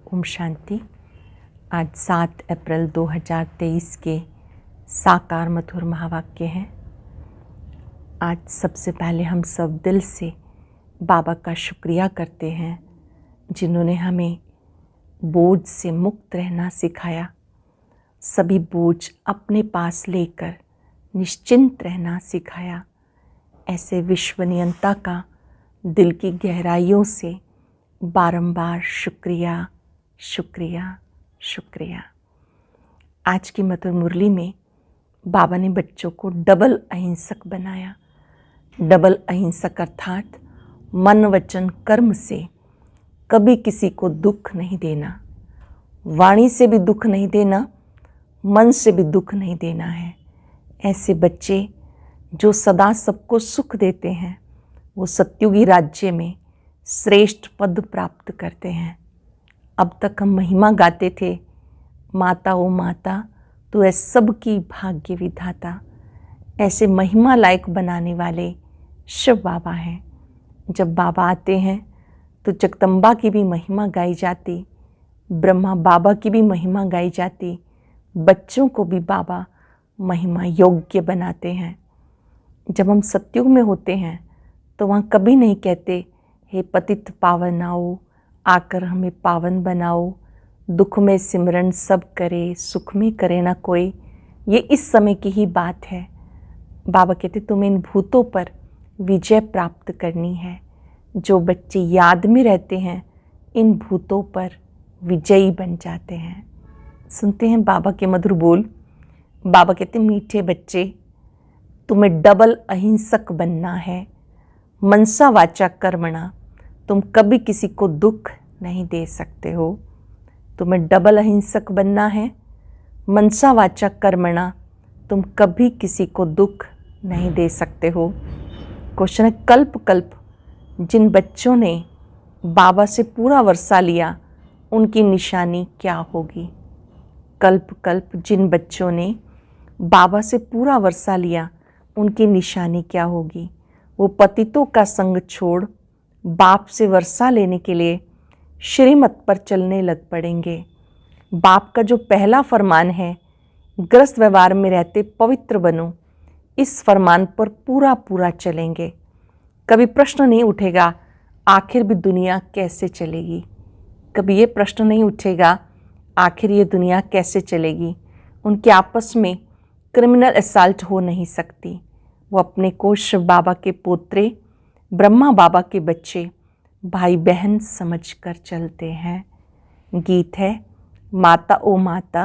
ओम शांति। आज 7 अप्रैल 2023 के साकार मधुर महावाक्य हैं। आज सबसे पहले हम सब दिल से बाबा का शुक्रिया करते हैं जिन्होंने हमें बोझ से मुक्त रहना सिखाया, सभी बोझ अपने पास लेकर निश्चिंत रहना सिखाया। ऐसे विश्वनियंता का दिल की गहराइयों से बारंबार शुक्रिया शुक्रिया शुक्रिया। आज की मधुर मुरली में बाबा ने बच्चों को डबल अहिंसक बनाया। डबल अहिंसक अर्थात मन वचन कर्म से कभी किसी को दुख नहीं देना, वाणी से भी दुख नहीं देना, मन से भी दुख नहीं देना है। ऐसे बच्चे जो सदा सबको सुख देते हैं वो सत्युगी राज्य में श्रेष्ठ पद प्राप्त करते हैं। अब तक हम महिमा गाते थे, माता ओ माता तू है सबकी भाग्य विधाता। ऐसे महिमा लायक बनाने वाले शिव बाबा हैं। जब बाबा आते हैं तो जगदम्बा की भी महिमा गाई जाती, ब्रह्मा बाबा की भी महिमा गाई जाती, बच्चों को भी बाबा महिमा योग्य बनाते हैं। जब हम सत्युग में होते हैं तो वहाँ कभी नहीं कहते हे पतित पावन आओ, आकर हमें पावन बनाओ, दुख में सिमरन सब करे, सुख में करे ना कोई। ये इस समय की ही बात है। बाबा कहते तुम्हें इन भूतों पर विजय प्राप्त करनी है। जो बच्चे याद में रहते हैं इन भूतों पर विजयी बन जाते हैं। सुनते हैं बाबा के मधुर बोल। बाबा कहते मीठे बच्चे तुम्हें डबल अहिंसक बनना है। मनसा वाचा कर्मणा, तुम कभी किसी को दुख नहीं दे सकते हो। तुम्हें डबल अहिंसक बनना है। मनसा वाचा कर्मणा, तुम कभी किसी को दुख नहीं दे सकते हो। क्वेश्चन है, कल्प कल्प जिन बच्चों ने बाबा से पूरा वर्षा लिया उनकी निशानी क्या होगी? कल्प कल्प जिन बच्चों ने बाबा से पूरा वर्षा लिया उनकी निशानी क्या होगी? वो पतितों का संग छोड़ बाप से वर्षा लेने के लिए श्रीमत पर चलने लग पड़ेंगे। बाप का जो पहला फरमान है, ग्रस्त व्यवहार में रहते पवित्र बनो, इस फरमान पर पूरा पूरा चलेंगे। कभी प्रश्न नहीं उठेगा आखिर भी दुनिया कैसे चलेगी। कभी ये प्रश्न नहीं उठेगा आखिर ये दुनिया कैसे चलेगी। उनके आपस में क्रिमिनल असल्ट हो नहीं सकती। वो अपने को शिव बाबा के पोत्रे, ब्रह्मा बाबा के बच्चे, भाई बहन समझकर चलते हैं। गीत है, माता ओ माता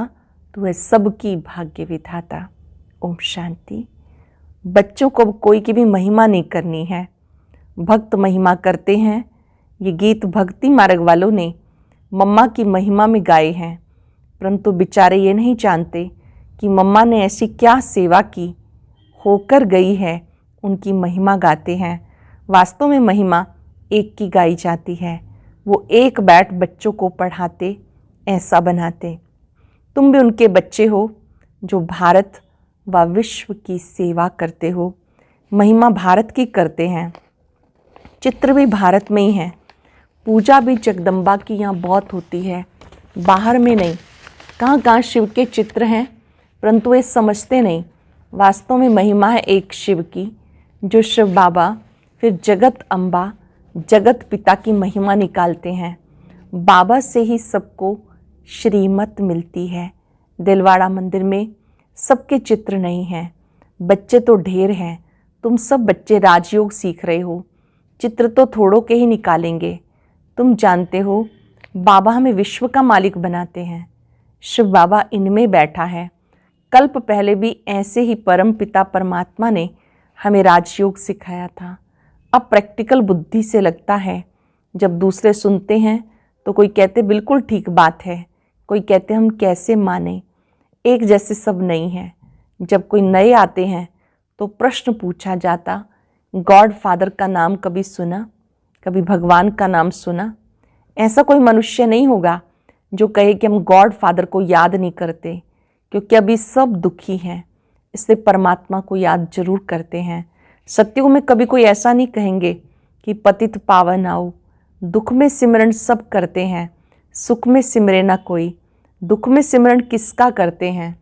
तू है सबकी भाग्य विधाता। ओम शांति। बच्चों को कोई की भी महिमा नहीं करनी है, भक्त महिमा करते हैं। ये गीत भक्ति मार्ग वालों ने मम्मा की महिमा में गाए हैं, परंतु बेचारे ये नहीं जानते कि मम्मा ने ऐसी क्या सेवा की होकर गई है, उनकी महिमा गाते हैं। वास्तव में महिमा एक की गाई जाती है। वो एक बैठ बच्चों को पढ़ाते, ऐसा बनाते। तुम भी उनके बच्चे हो जो भारत व विश्व की सेवा करते हो। महिमा भारत की करते हैं, चित्र भी भारत में ही है, पूजा भी जगदम्बा की यहाँ बहुत होती है, बाहर में नहीं। कहाँ कहाँ शिव के चित्र हैं परंतु वे समझते नहीं। वास्तव में महिमा है एक शिव की, जो शिव बाबा फिर जगत अम्बा जगत पिता की महिमा निकालते हैं। बाबा से ही सबको श्रीमत मिलती है। दिलवाड़ा मंदिर में सबके चित्र नहीं हैं, बच्चे तो ढेर हैं। तुम सब बच्चे राजयोग सीख रहे हो, चित्र तो थोड़ों के ही निकालेंगे। तुम जानते हो बाबा हमें विश्व का मालिक बनाते हैं। शिव बाबा इनमें बैठा है। कल्प पहले भी ऐसे ही परम पिता परमात्मा ने हमें राजयोग सिखाया था। अब प्रैक्टिकल बुद्धि से लगता है, जब दूसरे सुनते हैं तो कोई कहते बिल्कुल ठीक बात है, कोई कहते हम कैसे माने। एक जैसे सब नहीं है। जब कोई नए आते हैं तो प्रश्न पूछा जाता, गॉड फादर का नाम कभी सुना? कभी भगवान का नाम सुना? ऐसा कोई मनुष्य नहीं होगा जो कहे कि हम गॉड फादर को याद नहीं करते, क्योंकि अभी सब दुखी हैं, इसलिए परमात्मा को याद जरूर करते हैं। सत्युग में कभी कोई ऐसा नहीं कहेंगे कि पतित पावन आओ, दुख में सिमरन सब करते हैं, सुख में सिमरे ना कोई, दुख में सिमरन किसका करते हैं?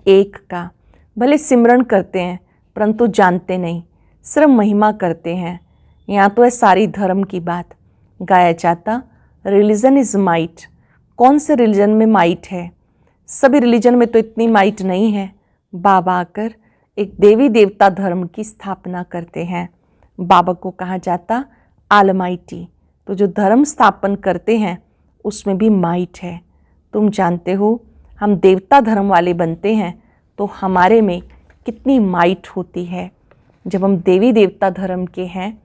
एक का। भले सिमरन करते हैं परंतु जानते नहीं, सिर्फ महिमा करते हैं। यहाँ तो है सारी धर्म की बात। गाया जाता रिलीजन इज माइट। कौन से रिलीजन में माइट है? सभी रिलीजन में तो इतनी माइट नहीं है। बाबा आकर एक देवी देवता धर्म की स्थापना करते हैं। बाबा को कहा जाता आलमाइटी। तो जो धर्म स्थापन करते हैं उसमें भी माइट है। तुम जानते हो हम देवता धर्म वाले बनते हैं तो हमारे में कितनी माइट होती है। जब हम देवी देवता धर्म के हैं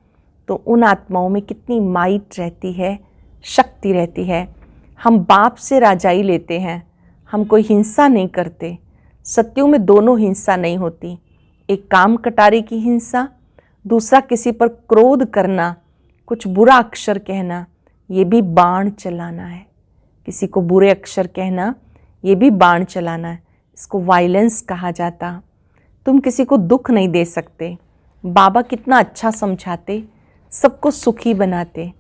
तो उन आत्माओं में कितनी माइट रहती है, शक्ति रहती है। हम बाप से राजाई लेते हैं, हम कोई हिंसा नहीं करते। सत्युग में दोनों हिंसा नहीं होती, एक काम कटारे की हिंसा, दूसरा किसी पर क्रोध करना, कुछ बुरा अक्षर कहना, ये भी बाण चलाना है। किसी को बुरे अक्षर कहना ये भी बाण चलाना है, इसको वायलेंस कहा जाता। तुम किसी को दुख नहीं दे सकते। बाबा कितना अच्छा समझाते, सबको सुखी बनाते।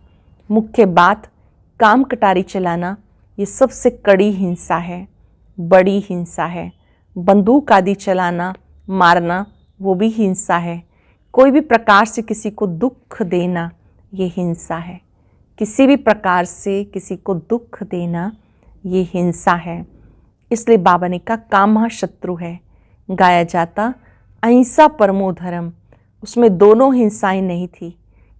मुख्य बात काम कटारी चलाना ये सबसे कड़ी हिंसा है, बड़ी हिंसा है। बंदूक आदि चलाना, मारना वो भी हिंसा है। कोई भी प्रकार से किसी को दुख देना ये हिंसा है। किसी भी प्रकार से किसी को दुख देना ये हिंसा है। इसलिए बाबा ने कहा काम महाशत्रु है। गाया जाता अहिंसा परमो धर्म। उसमें दोनों हिंसाएं नहीं थी।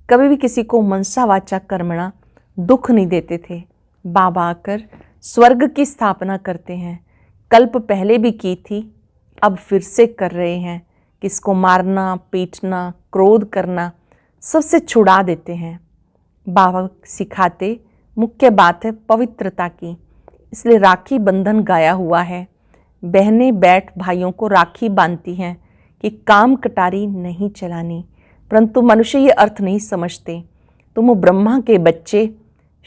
कभी भी किसी को मनसा वाचा कर्मणा दुख नहीं देते थे। बाबा आकर स्वर्ग की स्थापना करते हैं। कल्प पहले भी की थी, अब फिर से कर रहे हैं। किसको मारना, पीटना, क्रोध करना सबसे छुड़ा देते हैं। बाबा सिखाते मुख्य बात है पवित्रता की। इसलिए राखी बंधन गाया हुआ है। बहनें बैठ भाइयों को राखी बांधती हैं कि काम कटारी नहीं चलानी। परंतु मनुष्य ये अर्थ नहीं समझते। तुम हो ब्रह्मा के बच्चे,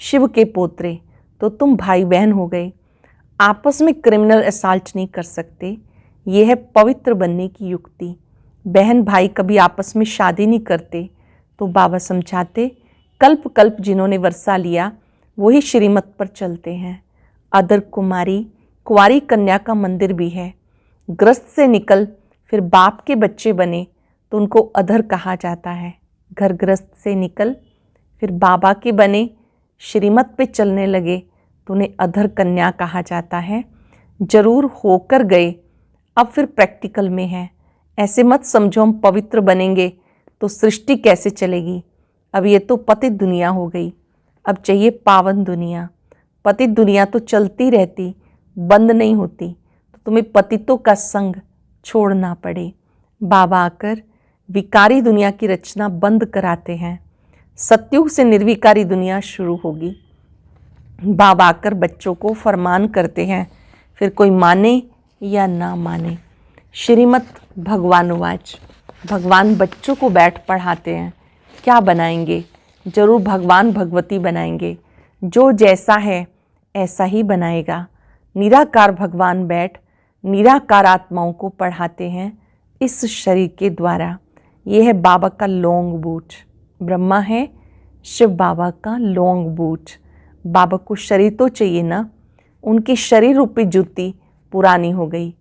शिव के पोत्रे, तो तुम भाई बहन हो गए। आपस में क्रिमिनल असॉल्ट नहीं कर सकते। ये है पवित्र बनने की युक्ति। बहन भाई कभी आपस में शादी नहीं करते। तो बाबा समझाते कल्प कल्प जिन्होंने वर्षा लिया वही श्रीमत पर चलते हैं। अदर कुमारी कुंवारी कन्या का मंदिर भी है। ग्रस्त से निकल फिर बाप के बच्चे बने तो उनको अधर कहा जाता है। घर ग्रस्त से निकल फिर बाबा के बने, श्रीमत पे चलने लगे तो उन्हें अधर कन्या कहा जाता है। जरूर होकर गए, अब फिर प्रैक्टिकल में है। ऐसे मत समझो हम पवित्र बनेंगे तो सृष्टि कैसे चलेगी। अब ये तो पतित दुनिया हो गई, अब चाहिए पावन दुनिया। पतित दुनिया तो चलती रहती, बंद नहीं होती। तो तुम्हें पतितों का संग छोड़ना पड़े। बाबा आकर विकारी दुनिया की रचना बंद कराते हैं। सतयुग से निर्विकारी दुनिया शुरू होगी। बाबा आकर बच्चों को फरमान करते हैं, फिर कोई माने या ना माने। श्रीमत भगवानुवाच। भगवान बच्चों को बैठ पढ़ाते हैं। क्या बनाएंगे? जरूर भगवान भगवती बनाएंगे। जो जैसा है ऐसा ही बनाएगा। निराकार भगवान बैठ निराकार आत्माओं को पढ़ाते हैं इस शरीर के द्वारा। ये है बाबा का लॉन्ग बूट। ब्रह्मा है शिव बाबा का लॉन्ग बूट। बाबा को शरीर तो चाहिए ना। उनकी शरीर रूपी जूती पुरानी हो गई।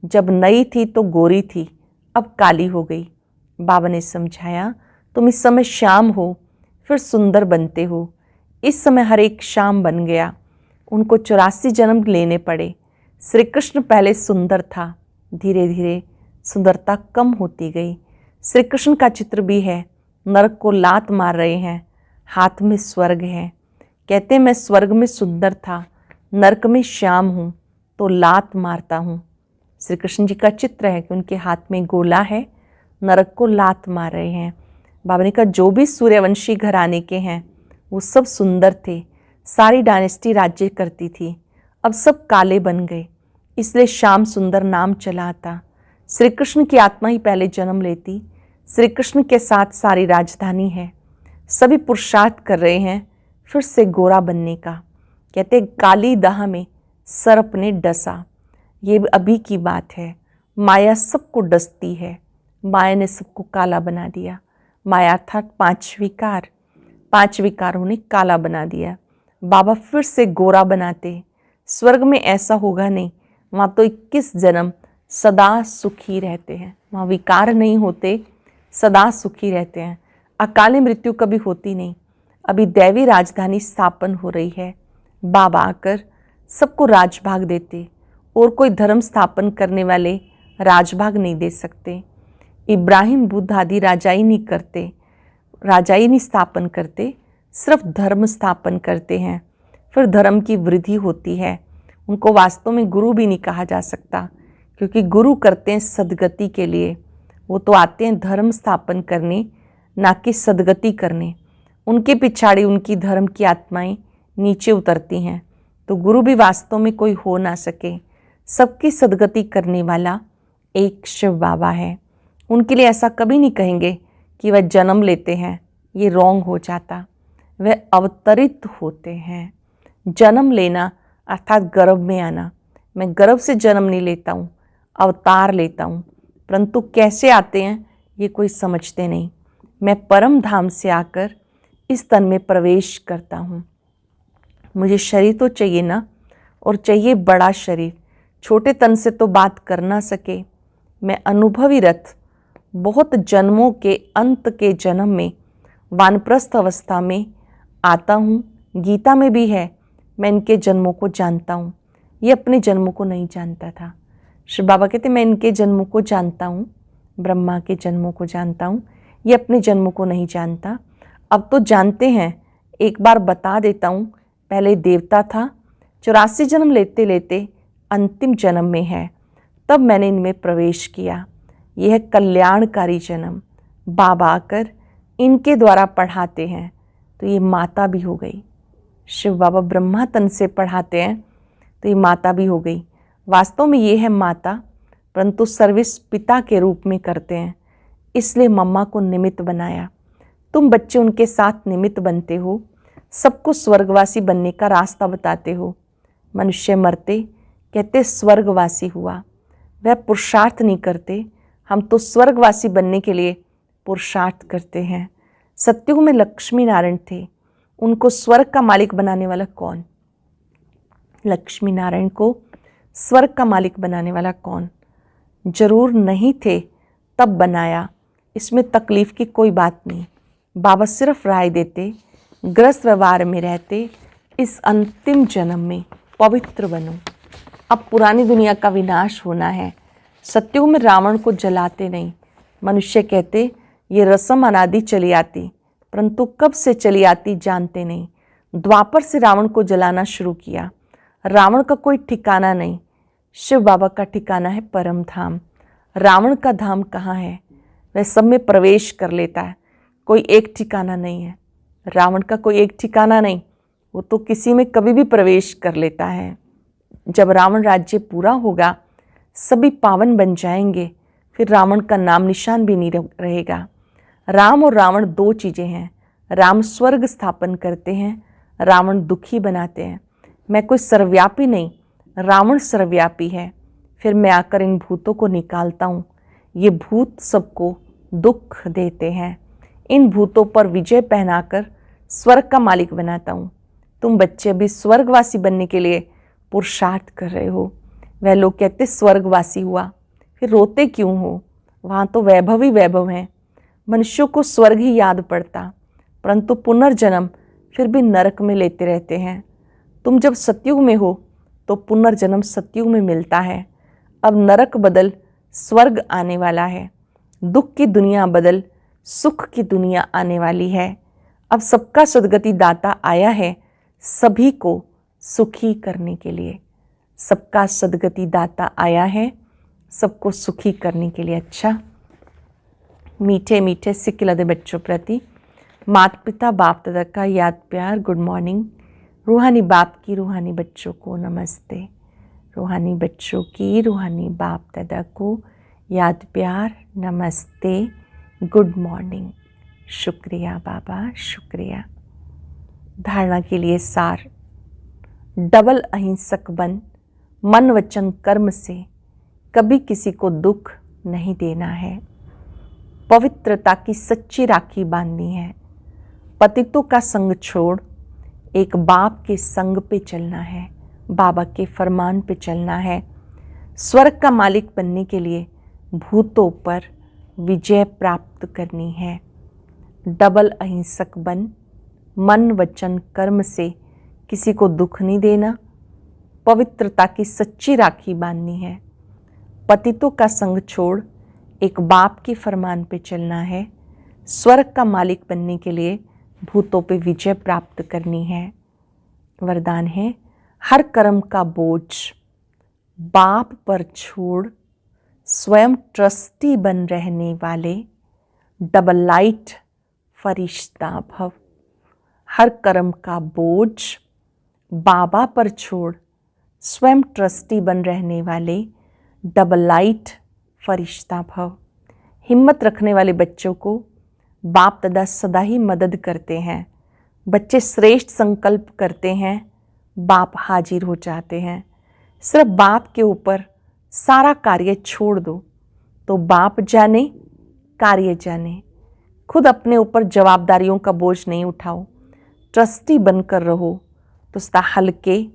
जब नई थी तो गोरी थी, अब काली हो गई। बाबा ने समझाया तुम इस समय श्याम हो, फिर सुंदर बनते हो। इस समय हर एक श्याम बन गया। उनको 84 जन्म लेने पड़े। श्री कृष्ण पहले सुंदर था, धीरे धीरे सुंदरता कम होती गई। श्री कृष्ण का चित्र भी है, नरक को लात मार रहे हैं, हाथ में स्वर्ग है। कहते मैं स्वर्ग में सुंदर था, नरक में श्याम हूँ तो लात मारता हूँ। श्री कृष्ण जी का चित्र है कि उनके हाथ में गोला है, नरक को लात मार रहे हैं। बाबा ने कहा जो भी सूर्यवंशी घराने के हैं वो सब सुंदर थे, सारी डायनेस्टी राज्य करती थी। अब सब काले बन गए, इसलिए श्याम सुंदर नाम चला आता। श्री कृष्ण की आत्मा ही पहले जन्म लेती। श्री कृष्ण के साथ सारी राजधानी है। सभी पुरुषार्थ कर रहे हैं फिर से गोरा बनने का। कहते काली दाह में सर्प ने डसा। ये अभी की बात है। माया सबको डसती है। माया ने सबको काला बना दिया। माया अर्थात 5 विकार, 5 विकारों ने काला बना दिया। बाबा फिर से गोरा बनाते। स्वर्ग में ऐसा होगा नहीं, वहाँ तो 21 जन्म सदा सुखी रहते हैं, वहाँ विकार नहीं होते, सदा सुखी रहते हैं। अकाली मृत्यु कभी होती नहीं। अभी दैवी राजधानी स्थापन हो रही है। बाबा आकर सबको राजभाग देते, और कोई धर्म स्थापन करने वाले राजभाग नहीं दे सकते। इब्राहिम बुद्ध आदि राजाई नहीं स्थापन करते, सिर्फ धर्म स्थापन करते हैं। फिर धर्म की वृद्धि होती है। उनको वास्तव में गुरु भी नहीं कहा जा सकता, क्योंकि गुरु करते हैं सदगति के लिए। वो तो आते हैं धर्म स्थापन करने, ना कि सदगति करने। उनके पिछाड़ी उनकी धर्म की आत्माएं नीचे उतरती हैं। तो गुरु भी वास्तव में कोई हो ना सके। सबकी सदगति करने वाला एक शिव बाबा है। उनके लिए ऐसा कभी नहीं कहेंगे कि वह जन्म लेते हैं, ये रॉन्ग हो जाता। वह अवतरित होते हैं। जन्म लेना अर्थात गर्भ में आना। मैं गर्भ से जन्म नहीं लेता हूँ, अवतार लेता हूँ, परंतु कैसे आते हैं ये कोई समझते नहीं। मैं परम धाम से आकर इस तन में प्रवेश करता हूँ। मुझे शरीर तो चाहिए ना, और चाहिए बड़ा शरीर। छोटे तन से तो बात कर ना सके। मैं अनुभवी रथ बहुत जन्मों के अंत के जन्म में वानप्रस्थ अवस्था में आता हूँ। गीता में भी है, मैं इनके जन्मों को जानता हूँ। ये अपने जन्मों को नहीं जानता था। श्री बाबा कहते मैं इनके जन्मों को जानता हूँ, ब्रह्मा के जन्मों को जानता हूँ, ये अपने जन्मों को नहीं जानता। अब तो जानते हैं, एक बार बता देता हूँ। पहले देवता था, 84 जन्म लेते लेते अंतिम जन्म में है, तब मैंने इनमें प्रवेश किया। यह है कल्याणकारी जन्म। बाबा आकर इनके द्वारा पढ़ाते हैं, तो ये माता भी हो गई। शिव बाबा ब्रह्मा तन से पढ़ाते हैं, तो ये माता भी हो गई। वास्तव में ये है माता, परंतु सर्विस पिता के रूप में करते हैं, इसलिए मम्मा को निमित्त बनाया। तुम बच्चे उनके साथ निमित्त बनते हो, सबको स्वर्गवासी बनने का रास्ता बताते हो। मनुष्य मरते कहते स्वर्गवासी हुआ, वह पुरुषार्थ नहीं करते। हम तो स्वर्गवासी बनने के लिए पुरुषार्थ करते हैं। सतयुग में लक्ष्मी नारायण थे, उनको स्वर्ग का मालिक बनाने वाला कौन? लक्ष्मी नारायण को स्वर्ग का मालिक बनाने वाला कौन? जरूर नहीं थे, तब बनाया। इसमें तकलीफ की कोई बात नहीं। बाबा सिर्फ राय देते, ग्रस्त व्यवहार में रहते, इस अंतिम जन्म में पवित्र बनो। अब पुरानी दुनिया का विनाश होना है। सतयुग में रावण को जलाते नहीं। मनुष्य कहते ये रस्म अनादि चली आती, परंतु कब से चली आती जानते नहीं। द्वापर से रावण को जलाना शुरू किया। रावण का कोई ठिकाना नहीं, शिव बाबा का ठिकाना है परम धाम। रावण का धाम कहाँ है? वह सब में प्रवेश कर लेता है, कोई एक ठिकाना नहीं है। रावण का कोई एक ठिकाना नहीं, वो तो किसी में कभी भी प्रवेश कर लेता है। जब रावण राज्य पूरा होगा, सभी पावन बन जाएंगे, फिर रावण का नाम निशान भी नहीं रहेगा। राम और रावण दो चीज़ें हैं। राम स्वर्ग स्थापन करते हैं, रावण दुखी बनाते हैं। मैं कोई सर्वव्यापी नहीं, रावण सर्वव्यापी है। फिर मैं आकर इन भूतों को निकालता हूँ। ये भूत सबको दुख देते हैं। इन भूतों पर विजय पहनाकर स्वर्ग का मालिक बनाता हूँ। तुम बच्चे अभी स्वर्गवासी बनने के लिए पुरुषार्थ कर रहे हो। वह लोग कहते स्वर्गवासी हुआ, फिर रोते क्यों हो? वहाँ तो वैभव ही वैभव है। मनुष्यों को स्वर्ग ही याद पड़ता, परंतु पुनर्जन्म फिर भी नरक में लेते रहते हैं। तुम जब सतयुग में हो तो पुनर्जन्म सतयुग में मिलता है। अब नरक बदल स्वर्ग आने वाला है, दुख की दुनिया बदल सुख की दुनिया आने वाली है। अब सबका सद्गति दाता आया है, सभी को सुखी करने के लिए। सबका सद्गति दाता आया है, सबको सुखी करने के लिए। अच्छा, मीठे मीठे सिक्के बच्चों प्रति माता पिता बाप दादा का याद प्यार गुड मॉर्निंग। रूहानी बाप की रूहानी बच्चों को नमस्ते। रूहानी बच्चों की रूहानी बाप दादा को याद प्यार नमस्ते, गुड मॉर्निंग। शुक्रिया बाबा, शुक्रिया। धारणा के लिए सार, डबल अहिंसक बन, मन वचन कर्म से कभी किसी को दुख नहीं देना है। पवित्रता की सच्ची राखी बांधनी है। पतितों का संग छोड़, एक बाप के संग पे चलना है, बाबा के फरमान पे चलना है। स्वर्ग का मालिक बनने के लिए भूतों पर विजय प्राप्त करनी है। डबल अहिंसक बन, मन वचन कर्म से किसी को दुख नहीं देना, पवित्रता की सच्ची राखी बांधनी है। पतितों का संग छोड़ एक बाप के फरमान पे चलना है। स्वर्ग का मालिक बनने के लिए भूतों पे विजय प्राप्त करनी है। वरदान है, हर कर्म का बोझ बाप पर छोड़ स्वयं ट्रस्टी बन रहने वाले डबल लाइट फरिश्ता भव। हर कर्म का बोझ बाबा पर छोड़ स्वयं ट्रस्टी बन रहने वाले डबल लाइट फरिश्ता भव। हिम्मत रखने वाले बच्चों को बाप दादा सदा ही मदद करते हैं। बच्चे श्रेष्ठ संकल्प करते हैं, बाप हाजिर हो जाते हैं। सिर्फ बाप के ऊपर सारा कार्य छोड़ दो तो बाप जाने कार्य जाने। खुद अपने ऊपर जवाबदारियों का बोझ नहीं उठाओ, ट्रस्टी बनकर रहो तो सदा हल्के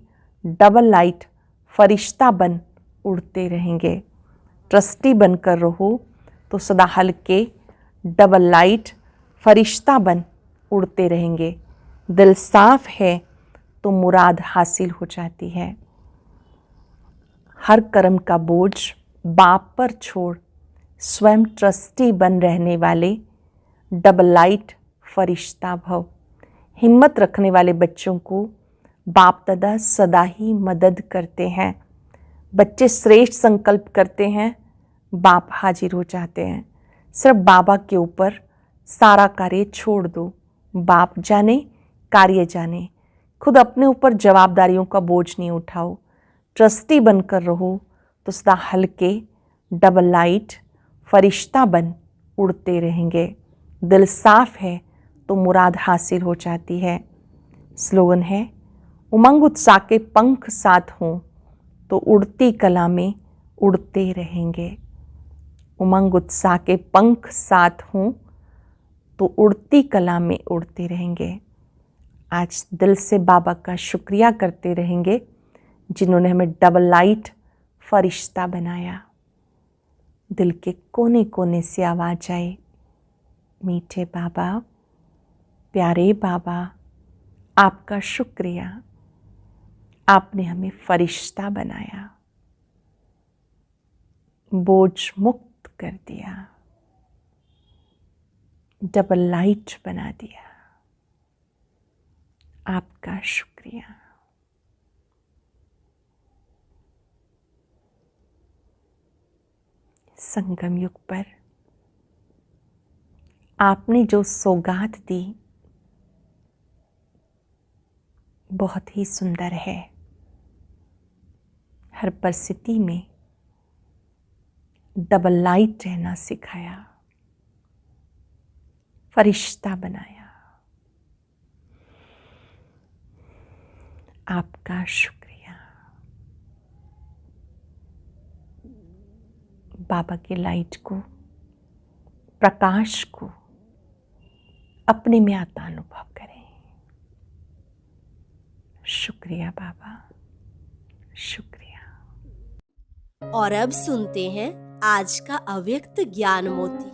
डबल लाइट फरिश्ता बन उड़ते रहेंगे। ट्रस्टी बनकर रहो तो सदा हल्के डबल लाइट फरिश्ता बन उड़ते रहेंगे। दिल साफ है तो मुराद हासिल हो जाती है। हर कर्म का बोझ बाप पर छोड़ स्वयं ट्रस्टी बन रहने वाले डबल लाइट फरिश्ता भव। हिम्मत रखने वाले बच्चों को बाप दादा सदा ही मदद करते हैं। बच्चे श्रेष्ठ संकल्प करते हैं, बाप हाजिर हो जाते हैं। सिर्फ बाबा के ऊपर सारा कार्य छोड़ दो, बाप जाने कार्य जाने। खुद अपने ऊपर जवाबदारियों का बोझ नहीं उठाओ, ट्रस्टी बनकर रहो तो सदा हल्के डबल लाइट फरिश्ता बन उड़ते रहेंगे। दिल साफ है तो मुराद हासिल हो जाती है। स्लोगन है, उमंग उत्साह के पंख साथ हों तो उड़ती कला में उड़ते रहेंगे। उमंग उत्साह के पंख साथ हों तो उड़ती कला में उड़ते रहेंगे। आज दिल से बाबा का शुक्रिया करते रहेंगे जिन्होंने हमें डबल लाइट फरिश्ता बनाया। दिल के कोने कोने से आवाज आए, मीठे बाबा, प्यारे बाबा, आपका शुक्रिया, आपने हमें फरिश्ता बनाया, बोझ मुक्त कर दिया, डबल लाइट बना दिया। आपका शुक्रिया। संगम युग पर आपने जो सौगात दी बहुत ही सुंदर है। हर परिस्थिति में डबल लाइट रहना सिखाया, फरिश्ता बनाया। आपका शुक्रिया। बाबा की लाइट को, प्रकाश को अपने में आता अनुभव करें। शुक्रिया बाबा, शुक्रिया। और अब सुनते हैं आज का अव्यक्त ज्ञान मोती।